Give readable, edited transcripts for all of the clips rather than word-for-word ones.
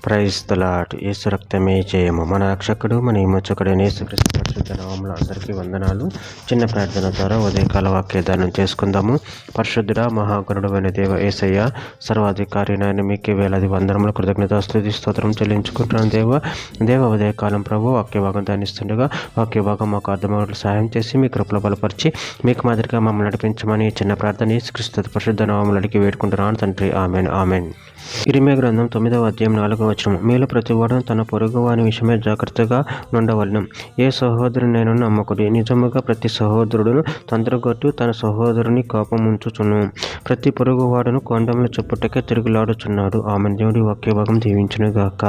Praise the lord. యేసు రక్తమే జయము. మన రక్షకుడు మన విమోచకుడైన యేసుక్రీస్తు పరిశుద్ధ నామములో అందరికీ వందనాలు. చిన్న ప్రార్థన ద్వారా ఉదయకాల వాక్యదానం చేసుకుందాము. పరిశుద్ధుడా మహాగణుడైన దేవ యేసయ్య, సర్వాధికారి నాయన మీకే వేలాది వందనములు కృతజ్ఞతాస్తుతి స్తోత్రం చెల్లించుకుంటున్నాను. దేవ ఉదయకాలం ప్రభు వాక్యభాగం ధ్యానిస్తుండగా వాక్యభాగం మాకు అర్థమవులకు సహాయం చేసి మీ కృపలో బలపరిచి మీకు మాదిరిగా మమ్మల్ని నడిపించమని చిన్న ప్రార్థన యేసుక్రీస్తు పరిశుద్ధ నామములో అడిగి వేడుకుంటున్నాను తండ్రి. Amen amen. ఇరిమియా గ్రంథం 9వ అధ్యాయం 4వ వచనం. మీలో ప్రతివాడును తన పొరుగువాని విషయమే జాగ్రత్తగా నుండవలెను. ఏ సహోదరునైనా నమ్మకుడి. నిజముగా ప్రతి సహోదరుడును తంత్రగొట్టు తన సహోదరుని కోపముంచుచును. ప్రతి పొరుగువాడును కొండముల చెప్పుటకే తిరుగులాడుచున్నాడు. ఆమె దేవుడి వాక్యభాగం దీవించునుగాక.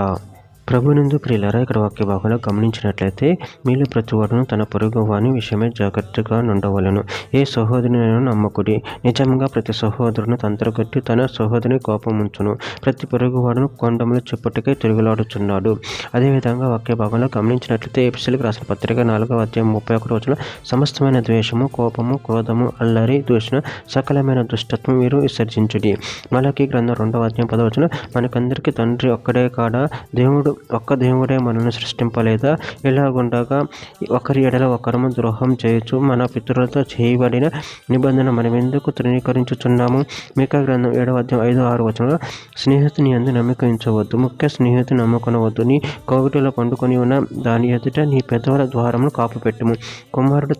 ప్రభునందు ప్రియులారా, ఇక్కడ వాక్య భాగంలో గమనించినట్లయితే మీలో ప్రతివాడును తన పొరుగువాని విషయమే జాగ్రత్తగా నుండవలెను. ఏ సహోదరునైనా నమ్మకుడి. నిజంగా ప్రతి సహోదరుని తంత్రగొట్టి తన సహోదరుని కోపముంచును. ప్రతి పొరుగువాడును కొండములు చెప్పుటకే తిరుగులాడుచున్నాడు. అదేవిధంగా వాక్య భాగంలో గమనించినట్లయితే ఎఫెసీయులకు రాసిన పత్రిక 4వ అధ్యాయం 31వ వచనం. సమస్తమైన ద్వేషము, కోపము, క్రోధము, అల్లరి, దూషణ, సకలమైన దుష్టత్వం మీరు విసర్జించుడి. మలాకీ గ్రంథం 2వ అధ్యాయం 10వ వచనం. మనకందరికీ తండ్రి ఒక్కడే కాడా, ఒక్క దేవుడే మనల్ని సృష్టింపలేదా? ఇలాగుండగా ఒకరి ఎడల ఒకరము ద్రోహం చేయొచ్చు. మన పితరులతో చేయబడిన నిబంధన మనం ఎందుకు తృణీకరించుచున్నాము? మీకా గ్రంథం 7వ అధ్యాయం 5-6 వచనంలో, స్నేహితుని యందు నమ్మిక ఉంచవద్దు, ముఖ్య స్నేహితుని నమ్ముకొనవద్దు. నీ కోవిటిలో పండుకొని ఉన్న దాని ఎదుట నీ పెదవుల ద్వారమును కాపు పెట్టుము. కుమారుడు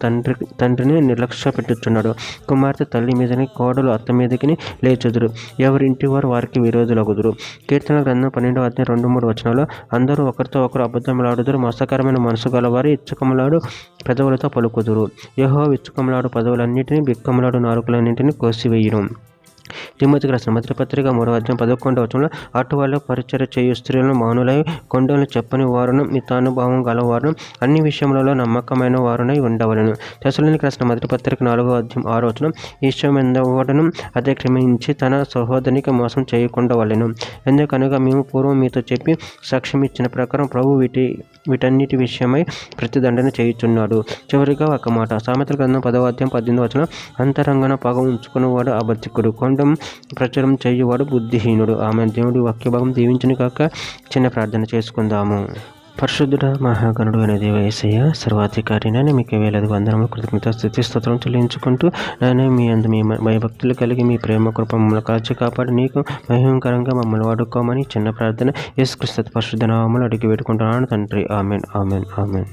తండ్రిని నిర్లక్ష్య పెట్టుచున్నాడు. కుమార్తె తల్లి మీదని, కోడలు అత్త మీదకి లేచుదురు. ఎవరింటి వారు వారికి విరోధులగుదురు. కీర్తన గ్రంథం 12వ అధ్యాయం 2-3 వచనాల్లో, అందరూ ఒకరితో ఒకరు అబద్ధములాడుదురు. మోసకరమైన మనసు గలవారు ఇచ్చకములాడు పెదవులతో పలుకుదురు. యెహోవా ఇచ్చకములాడు పెదవులన్నిటినీ, బిక్కములాడు నాలుకలన్నింటినీ కోసివేయును. తిమోతికి రాసిన మొదటి పత్రిక 3వ అధ్యాయం 11వ వచనంలో, అటు వల్ల పరిచర్య చేయు స్త్రీలను మౌనులై, కొండలు చెప్పని వారును, మితానుభావం గలవారును, అన్ని విషయములలో నమ్మకమైన వారునై ఉండవలెను. తెస్సలోనికీయులకు రాసిన మొదటి పత్రిక 4వ అధ్యాయం 6వ వచనం. ఈ విషయమెందెవడును అతిక్రమించి తన సహోదరునికి మోసం చేయకుండవలెను. ఎందుకనగా మేము పూర్వం మీతో చెప్పి సాక్ష్యం ఇచ్చిన ప్రకారం ప్రభు వీటన్నిటి విషయమై ప్రతిదండన చేయుచున్నాడు. చివరిగా ఒక మాట. సామెతల గ్రంథం 10వ అధ్యాయం 18వ వచనం. అంతరంగన పగ ఉంచుకునేవాడు అబద్ధికుడు, కొండం ప్రచారం చేయువాడు బుద్ధిహీనుడు. ఆమె దేవుడి వాక్యభాగం దీవించును కాక. చిన్న ప్రార్థన చేసుకుందాము. పరిశుద్ధుడ మహాగణుడు అనే దేవ యేసయ్య, సర్వాధికారి నాయన మీకు వేలాది వందనములు కృతజ్ఞతాస్తుతి స్తోత్రం చెల్లించుకుంటూ నాయన మీ అందు మీ భయభక్తులు కలిగి మీ ప్రేమ కృప మమ్మల్ని కాచి కాపాడి నీకు మహిమకరంగా మమ్మల్ని వాడుకోమని చిన్న ప్రార్థన యేసుక్రీస్తు పరిశుద్ధ నామములో అడిగి వేడుకుంటున్నాను తండ్రి. Amen amen amen.